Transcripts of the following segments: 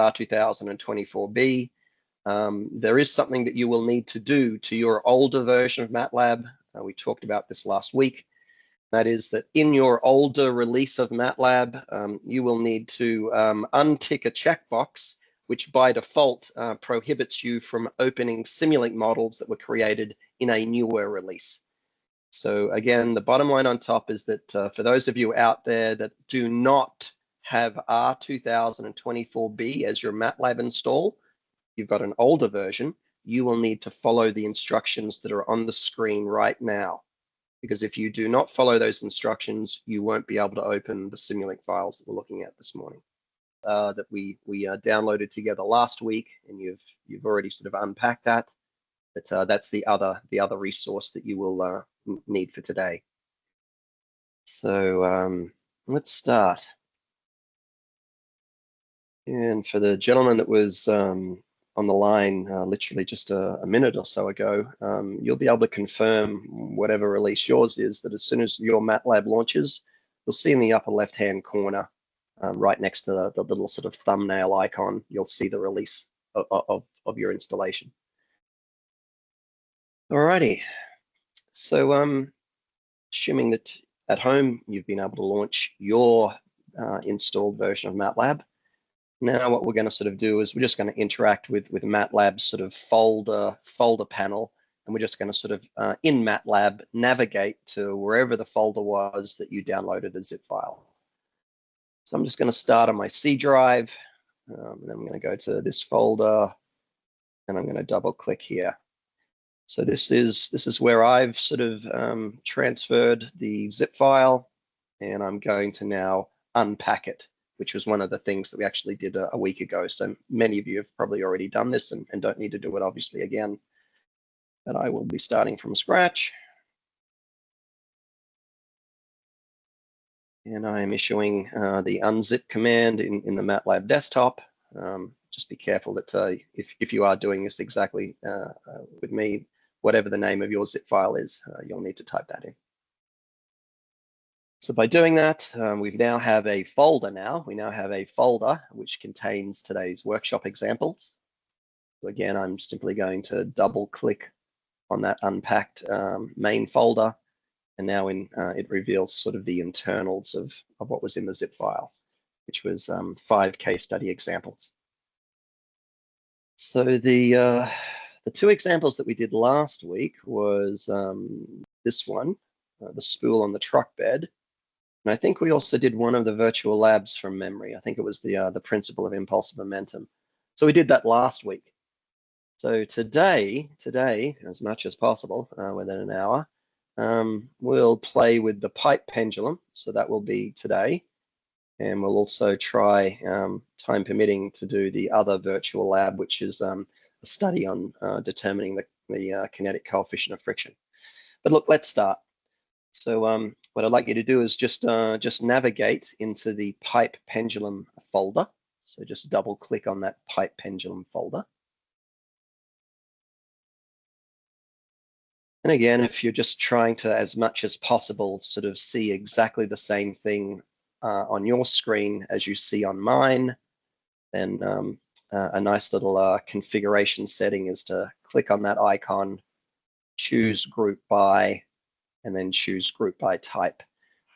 R2024B. There is something that you will need to do to your older version of MATLAB. We talked about this last week. That is that in your older release of MATLAB, you will need to untick a checkbox, which by default prohibits you from opening Simulink models that were created in a newer release. So again, the bottom line on top is that for those of you out there that do not have R2024B as your MATLAB install, you've got an older version, you will need to follow the instructions that are on the screen right now. Because if you do not follow those instructions, you won't be able to open the Simulink files that we're looking at this morning. That we downloaded together last week, and you've already sort of unpacked that. But that's the other resource that you will need for today. So let's start. And for the gentleman that was on the line literally just a minute or so ago, you'll be able to confirm whatever release yours is, that as soon as your MATLAB launches, you'll see in the upper left-hand corner, right next to the little sort of thumbnail icon, you'll see the release of your installation. Alrighty, so assuming that at home you've been able to launch your installed version of MATLAB, now what we're going to sort of do is we're just going to interact with MATLAB's sort of folder panel, and we're just going to sort of in MATLAB navigate to wherever the folder was that you downloaded the zip file. So I'm just going to start on my C drive, and then I'm going to go to this folder, and I'm going to double click here. So this is where I've sort of transferred the zip file, and I'm going to now unpack it, which was one of the things that we actually did a week ago. So many of you have probably already done this and don't need to do it obviously again. But I will be starting from scratch. And I am issuing the unzip command in the MATLAB desktop. Just be careful that if you are doing this exactly with me, whatever the name of your zip file is, you'll need to type that in. So by doing that, we now have a folder now. We now have a folder which contains today's workshop examples. So again, I'm simply going to double click on that unpacked main folder. And now it reveals sort of the internals of what was in the zip file, which was 5 case study examples. So the 2 examples that we did last week was this one, the spool on the truck bed. And I think we also did one of the virtual labs from memory. I think it was the principle of impulsive momentum. So we did that last week. So today, as much as possible, within an hour, we'll play with the pipe pendulum. So that will be today. And we'll also try, time permitting, to do the other virtual lab, which is a study on determining the kinetic coefficient of friction. But look, let's start. So what I'd like you to do is just navigate into the pipe pendulum folder. So just double click on that pipe pendulum folder. And again, if you're just trying to, as much as possible, sort of see exactly the same thing on your screen as you see on mine, then a nice little configuration setting is to click on that icon, choose group by, and then choose group by type.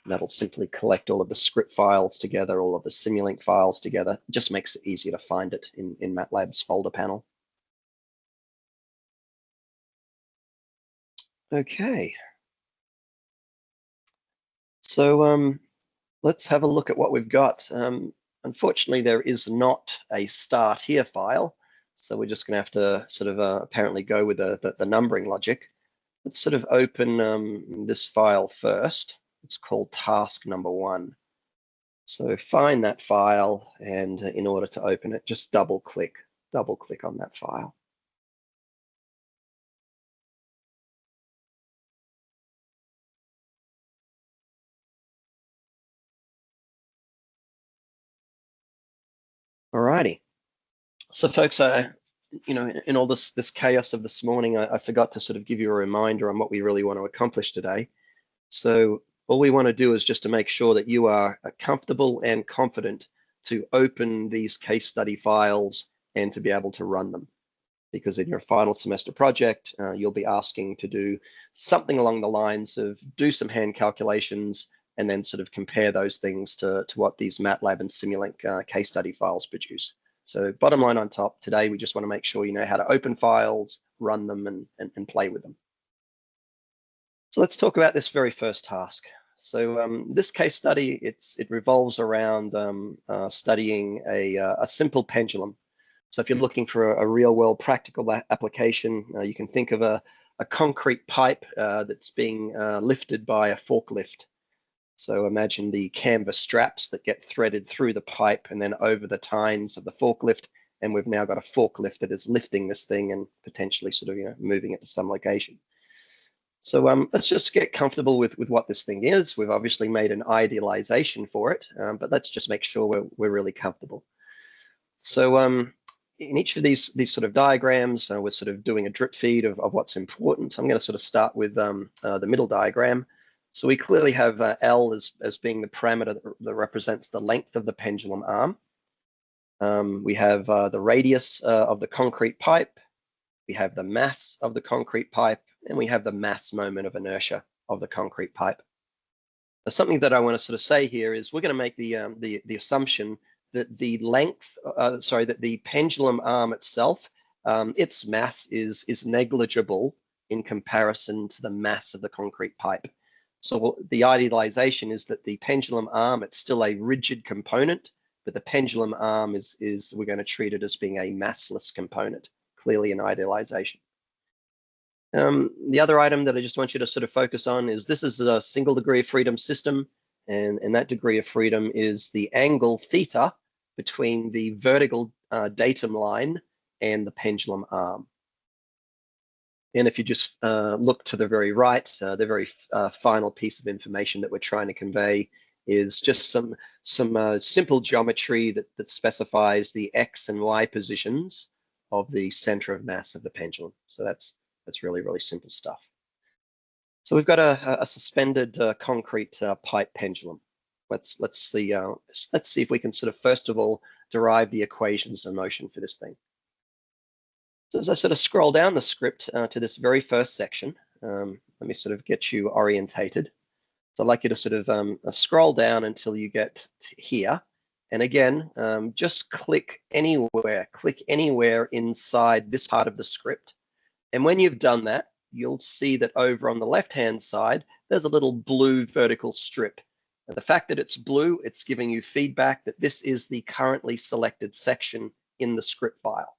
And that'll simply collect all of the script files together, all of the Simulink files together. It just makes it easier to find it in MATLAB's folder panel. Okay. So let's have a look at what we've got. Unfortunately, there is not a start here file. So we're just going to have to sort of apparently go with the numbering logic. Let's sort of open this file first. It's called task number 1. So find that file, and in order to open it, just double click on that file. Alrighty. So folks, in all this chaos of this morning, I forgot to sort of give you a reminder on what we really want to accomplish today. So all we want to do is just to make sure that you are comfortable and confident to open these case study files and to be able to run them. Because in your final semester project, you'll be asking to do something along the lines of do some hand calculations and then sort of compare those things to what these MATLAB and Simulink case study files produce. So bottom line on top, today we just want to make sure you know how to open files, run them, and play with them. So let's talk about this very first task. So this case study, it revolves around studying a simple pendulum. So if you're looking for a real world practical application, you can think of a concrete pipe that's being lifted by a forklift. So imagine the canvas straps that get threaded through the pipe and then over the tines of the forklift. And we've now got a forklift that is lifting this thing and potentially sort of moving it to some location. So let's just get comfortable with what this thing is. We've obviously made an idealization for it, but let's just make sure we're really comfortable. So in each of these sort of diagrams, we're sort of doing a drip feed of what's important. I'm going to sort of start with the middle diagram. So we clearly have L as being the parameter that represents the length of the pendulum arm. We have the radius of the concrete pipe. We have the mass of the concrete pipe, and we have the mass moment of inertia of the concrete pipe. Now, something that I want to sort of say here is we're going to make the assumption that the length, that the pendulum arm itself, its mass is negligible in comparison to the mass of the concrete pipe. So the idealization is that the pendulum arm, it's still a rigid component, but the pendulum arm is we're going to treat it as being a massless component, clearly an idealization. The other item that I just want you to sort of focus on is this is a single degree of freedom system, and that degree of freedom is the angle theta between the vertical datum line and the pendulum arm. And if you just look to the very right, the very final piece of information that we're trying to convey is just some simple geometry that specifies the X and Y positions of the center of mass of the pendulum. So that's really, really simple stuff. So we've got a suspended concrete pipe pendulum. Let's see if we can sort of first of all derive the equations of motion for this thing. So as I sort of scroll down the script to this very first section, let me sort of get you orientated. So I'd like you to sort of scroll down until you get here. And again, just click anywhere inside this part of the script. And when you've done that, you'll see that over on the left-hand side, there's a little blue vertical strip. And the fact that it's blue, it's giving you feedback that this is the currently selected section in the script file.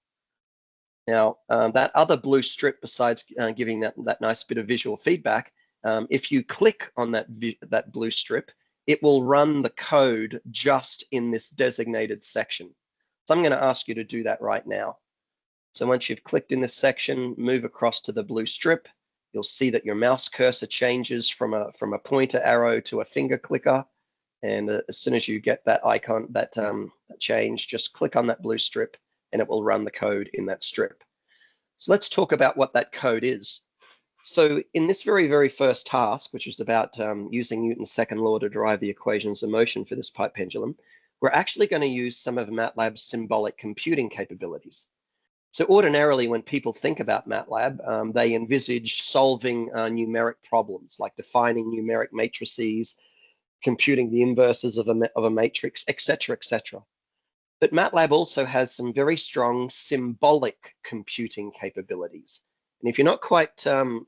Now, that other blue strip, besides giving that nice bit of visual feedback, if you click on that blue strip, it will run the code just in this designated section. So I'm going to ask you to do that right now. So once you've clicked in this section, move across to the blue strip. You'll see that your mouse cursor changes from a pointer arrow to a finger clicker. And as soon as you get that icon, that change, just click on that blue strip and it will run the code in that strip. So let's talk about what that code is. So in this very, very first task, which is about using Newton's second law to derive the equations of motion for this pipe pendulum, we're actually going to use some of MATLAB's symbolic computing capabilities. So ordinarily, when people think about MATLAB, they envisage solving numeric problems like defining numeric matrices, computing the inverses of a matrix, etc., etc. But MATLAB also has some very strong symbolic computing capabilities. And if you're not quite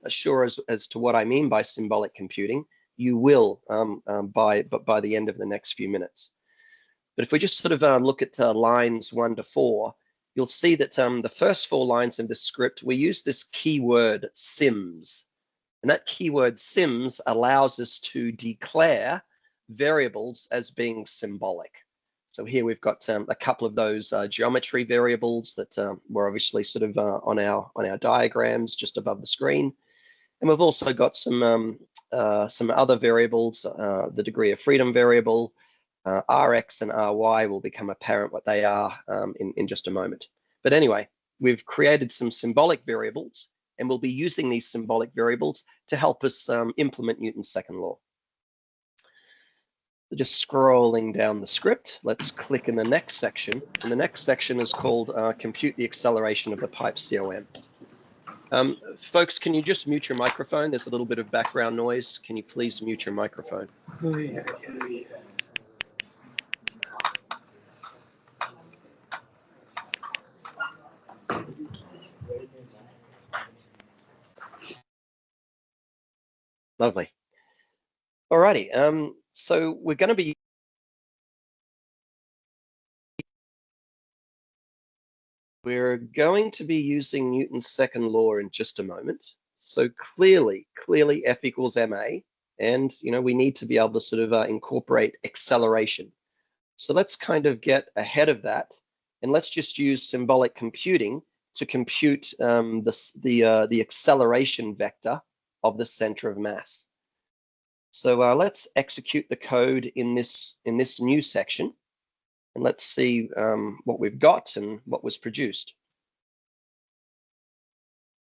sure as to what I mean by symbolic computing, you will by the end of the next few minutes. But if we just sort of look at lines 1 to 4, you'll see that the first 4 lines of the script, we use this keyword sims. And that keyword sims allows us to declare variables as being symbolic. So here we've got a couple of those geometry variables that were obviously sort of on our diagrams just above the screen. And we've also got some other variables, the degree of freedom variable, Rx and Ry will become apparent what they are in just a moment. But anyway, we've created some symbolic variables and we'll be using these symbolic variables to help us implement Newton's second law. So just scrolling down the script, let's click in the next section. And the next section is called Compute the Acceleration of the Pipe COM. Folks, can you just mute your microphone? There's a little bit of background noise. Can you please mute your microphone? Lovely. Alrighty, so we're going to be using Newton's second law in just a moment. So clearly F equals ma, and we need to be able to sort of incorporate acceleration. So let's kind of get ahead of that, and let's just use symbolic computing to compute the acceleration vector of the center of mass. So let's execute the code in this new section, and let's see what we've got and what was produced.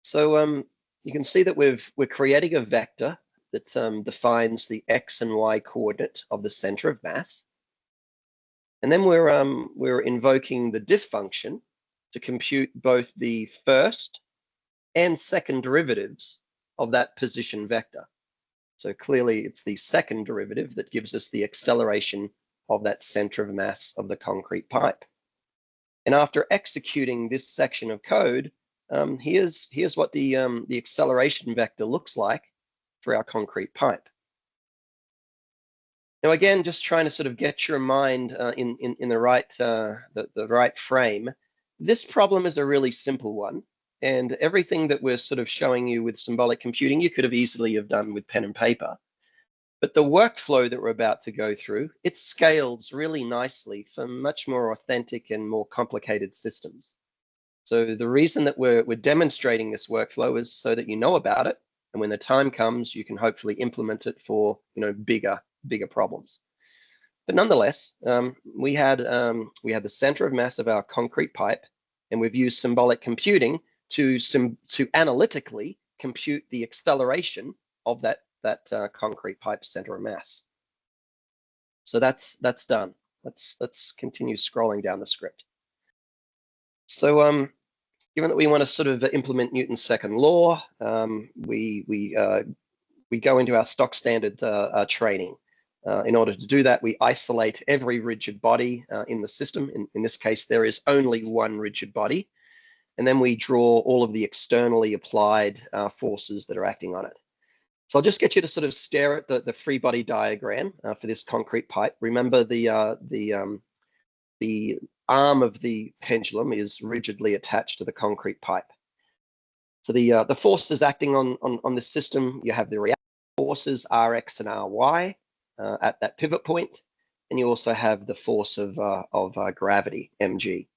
So you can see that we're creating a vector that defines the x and y coordinate of the center of mass, and then we're invoking the diff function to compute both the first and second derivatives of that position vector. So clearly it's the second derivative that gives us the acceleration of that center of mass of the concrete pipe. And after executing this section of code, here's what the acceleration vector looks like for our concrete pipe. Now again, just trying to sort of get your mind in the right frame. This problem is a really simple one, and everything that we're sort of showing you with symbolic computing, you could have easily have done with pen and paper. But the workflow that we're about to go through, it scales really nicely for much more authentic and more complicated systems. So the reason that we're demonstrating this workflow is so that you know about it, and when the time comes, you can hopefully implement it for bigger problems. But nonetheless, we had the center of mass of our concrete pipe, and we've used symbolic computing to analytically compute the acceleration of that concrete pipe center of mass. So that's done. Let's continue scrolling down the script. So given that we want to sort of implement Newton's second law, we go into our stock standard training. In order to do that, we isolate every rigid body in the system. In this case, there is only one rigid body. And then we draw all of the externally applied forces that are acting on it. So I'll just get you to sort of stare at the free body diagram for this concrete pipe. Remember the arm of the pendulum is rigidly attached to the concrete pipe. So the forces acting on this system, you have the reaction forces Rx and Ry at that pivot point, and you also have the force of gravity, Mg.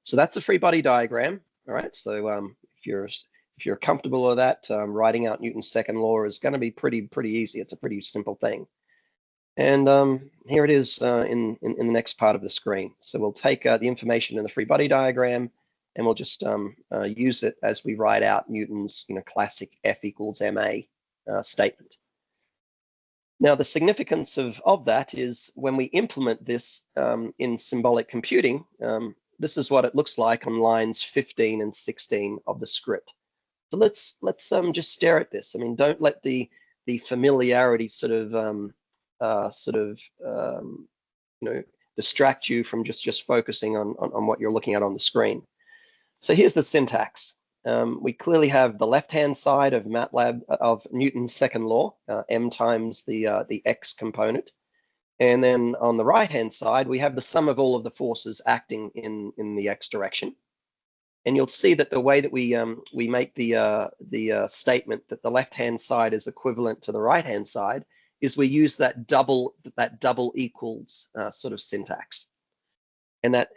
So that's a free body diagram. All right. So if you're comfortable with that, writing out Newton's second law is going to be pretty easy. It's a pretty simple thing. And here it is in the next part of the screen. So we'll take the information in the free body diagram, and we'll just use it as we write out Newton's classic F equals ma statement. Now the significance of that is when we implement this in symbolic computing, this is what it looks like on lines 15 and 16 of the script. So let's just stare at this. I mean, don't let the familiarity sort of distract you from just focusing on what you're looking at on the screen. So here's the syntax. We clearly have the left-hand side of MATLAB of Newton's second law, m times the x component, and then on the right-hand side we have the sum of all of the forces acting in the x direction. And you'll see that the way that we make the statement that the left-hand side is equivalent to the right-hand side is we use that double equals sort of syntax, and that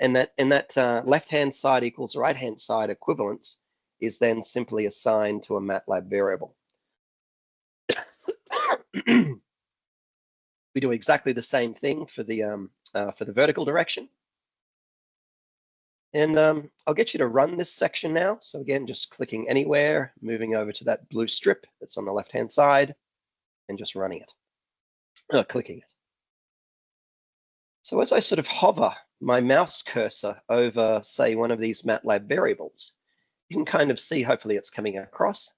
left-hand side equals right-hand side equivalence is then simply assigned to a MATLAB variable. We do exactly the same thing for the vertical direction. And I'll get you to run this section now. So again, just clicking anywhere, moving over to that blue strip that's on the left-hand side, and just running it, clicking it. So as I sort of hover my mouse cursor over, say, one of these MATLAB variables, you can kind of see, hopefully it's coming across,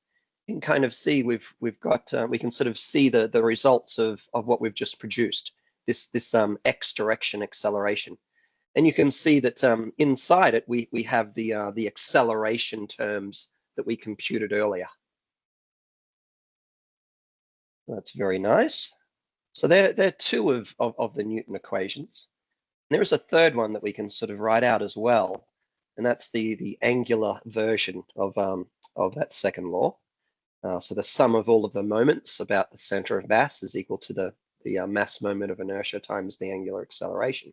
you can kind of see we've got, we can sort of see the results of what we've just produced, this X direction acceleration. And you can see that inside it, we have the acceleration terms that we computed earlier. That's very nice. So they're two of the Newton equations. And there is a third one that we can sort of write out as well, and that's the angular version of that second law. So the sum of all of the moments about the center of mass is equal to the mass moment of inertia times the angular acceleration.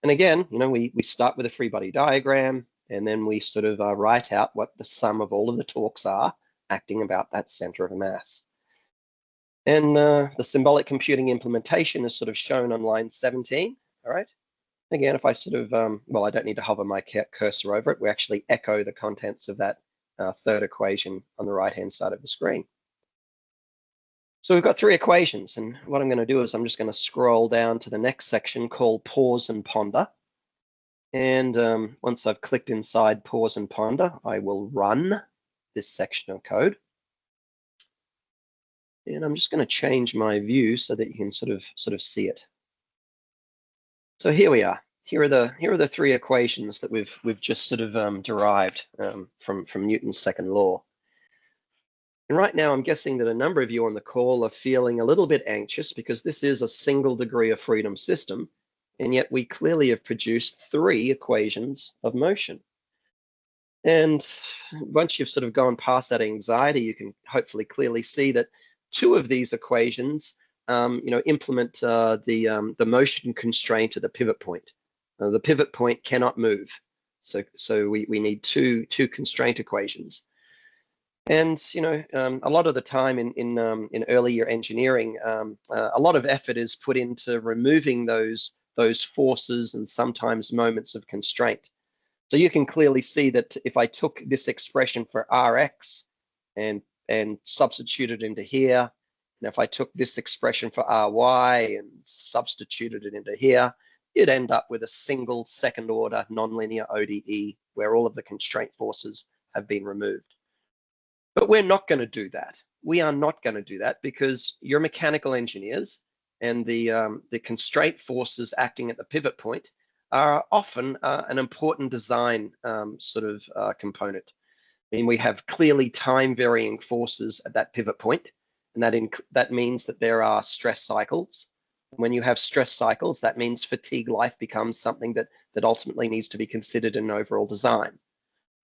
And again, you know, we start with a free body diagram, and then we sort of write out what the sum of all of the torques are acting about that center of mass. And the symbolic computing implementation is sort of shown on line 17, all right? Again, if I sort of, well, I don't need to hover my cursor over it. We actually echo the contents of that third equation on the right-hand side of the screen. So we've got three equations, and what I'm going to do is I'm just going to scroll down to the next section called Pause and Ponder. And once I've clicked inside Pause and Ponder, I will run this section of code. And I'm just going to change my view so that you can sort of see it. So here we are. Here are the three equations that we've just sort of derived from Newton's second law. And right now, I'm guessing that a number of you on the call are feeling a little bit anxious because this is a single degree of freedom system, and yet we clearly have produced three equations of motion. And once you've sort of gone past that anxiety, you can hopefully clearly see that two of these equations, you know, implement the motion constraint at the pivot point. The pivot point cannot move, so we need two constraint equations. And you know, a lot of the time in early year engineering, a lot of effort is put into removing those forces and sometimes moments of constraint. So you can clearly see that if I took this expression for Rx and substituted into here, and if I took this expression for Ry and substituted it into here, you'd end up with a single second order nonlinear ODE where all of the constraint forces have been removed. But we're not going to do that. We are not going to do that because you're mechanical engineers, and the constraint forces acting at the pivot point are often an important design sort of component. I mean, we have clearly time varying forces at that pivot point, and that means that there are stress cycles. When you have stress cycles, that means fatigue life becomes something that ultimately needs to be considered in overall design.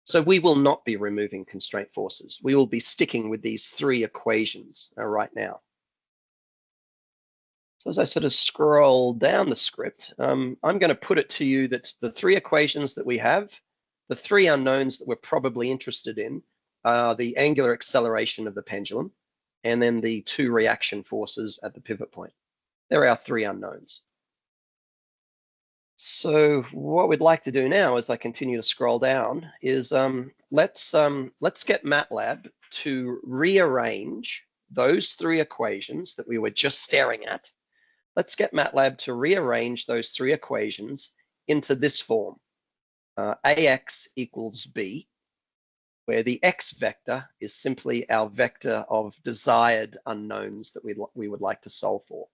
So we will not be removing constraint forces. We will be sticking with these three equations right now. So as I sort of scroll down the script, I'm going to put it to you that the three equations that we have, the three unknowns that we're probably interested in are the angular acceleration of the pendulum and then the two reaction forces at the pivot point. They're our three unknowns. So what we'd like to do now as I continue to scroll down is let's get MATLAB to rearrange those three equations that we were just staring at. Let's get MATLAB to rearrange those three equations into this form. AX equals B, where the X vector is simply our vector of desired unknowns that we would like to solve for.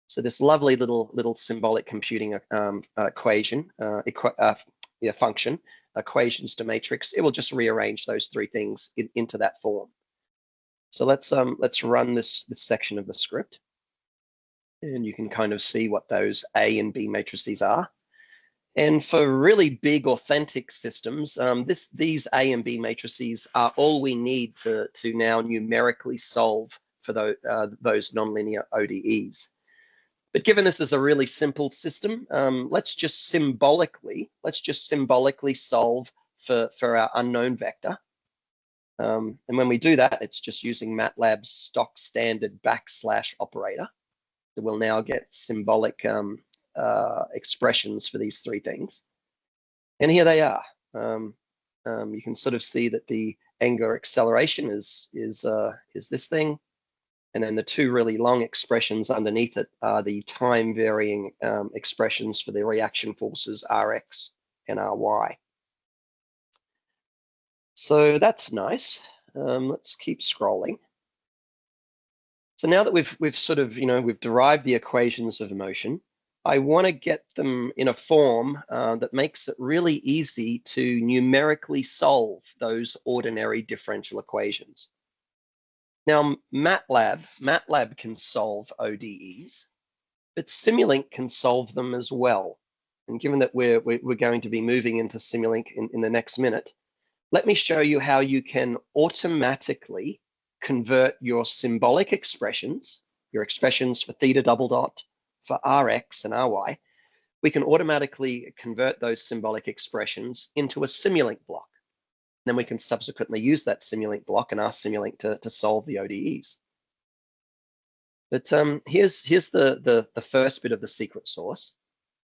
So this lovely little symbolic computing equation, function, equations to matrix, it will just rearrange those three things into that form. So let's run this section of the script, and you can kind of see what those A and B matrices are. And for really big authentic systems, these A and B matrices are all we need to now numerically solve for those nonlinear ODEs. But given this is a really simple system, let's just symbolically solve for our unknown vector. And when we do that, it's just using MATLAB's stock standard / operator. So we'll now get symbolic expressions for these three things. And here they are. You can sort of see that the angular acceleration is this thing, And then the two really long expressions underneath it are the time varying expressions for the reaction forces Rx and Ry. So that's nice. Let's keep scrolling. So now that we've sort of, we've derived the equations of motion, I want to get them in a form that makes it really easy to numerically solve those ordinary differential equations. Now, MATLAB can solve ODEs, but Simulink can solve them as well. And given that we're going to be moving into Simulink in the next minute, let me show you how you can automatically convert your symbolic expressions, your expressions for theta double dot, for Rx and Ry. We can automatically convert those symbolic expressions into a Simulink block. Then we can subsequently use that Simulink block and ask Simulink to solve the ODEs. But here's the first bit of the secret sauce.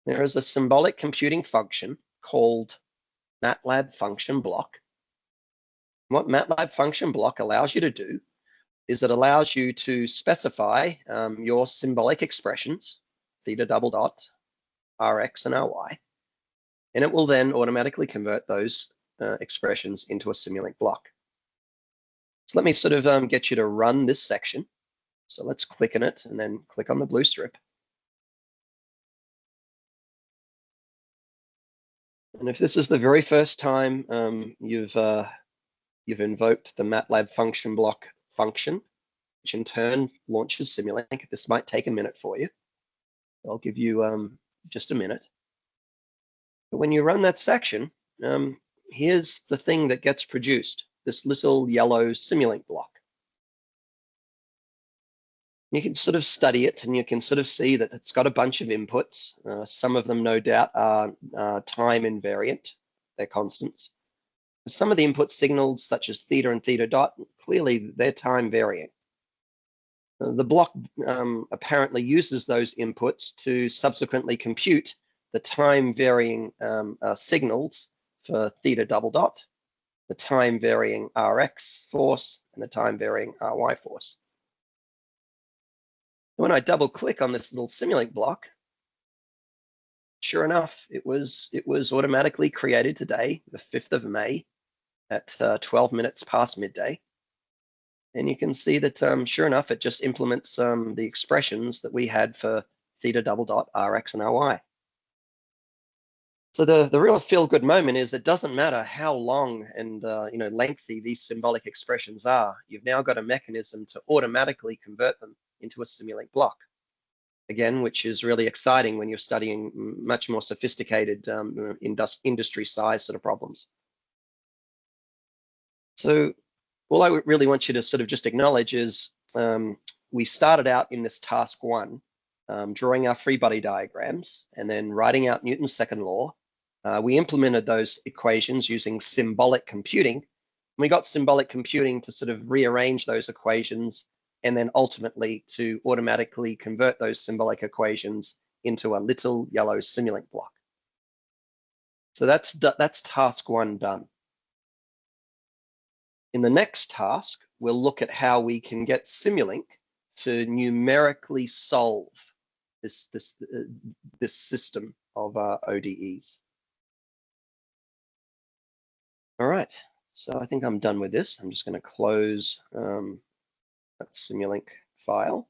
There is a symbolic computing function called MATLAB function block. What MATLAB function block allows you to do is it allows you to specify your symbolic expressions, theta double dot, Rx and Ry, and it will then automatically convert those expressions into a Simulink block. So let me sort of get you to run this section. So let's click in it and then click on the blue strip. And if this is the very first time you've invoked the MATLAB function block function, which in turn launches Simulink, this might take a minute for you. I'll give you just a minute. But when you run that section, here's the thing that gets produced, this little yellow Simulink block. You can sort of study it and you can sort of see that it's got a bunch of inputs. Some of them, no doubt, are time invariant, they're constants. Some of the input signals, such as theta and theta dot, clearly they're time varying. The block apparently uses those inputs to subsequently compute the time varying signals for theta double dot, the time varying Rx force, and the time varying Ry force. When I double click on this little Simulink block, sure enough, it was automatically created today, the 5th of May, at 12 minutes past midday. And you can see that, sure enough, it just implements the expressions that we had for theta double dot, Rx and Ry. So the real feel-good moment is it doesn't matter how long and lengthy these symbolic expressions are. You've now got a mechanism to automatically convert them into a Simulink block. Again, which is really exciting when you're studying much more sophisticated industry-size sort of problems. So all I really want you to sort of just acknowledge is we started out in this task one, drawing our free body diagrams and then writing out Newton's second law. We implemented those equations using symbolic computing. We got symbolic computing to sort of rearrange those equations and then ultimately to automatically convert those symbolic equations into a little yellow Simulink block. So that's task one done. In the next task, we'll look at how we can get Simulink to numerically solve this system of ODEs. All right, so I think I'm done with this. I'm just going to close that Simulink file.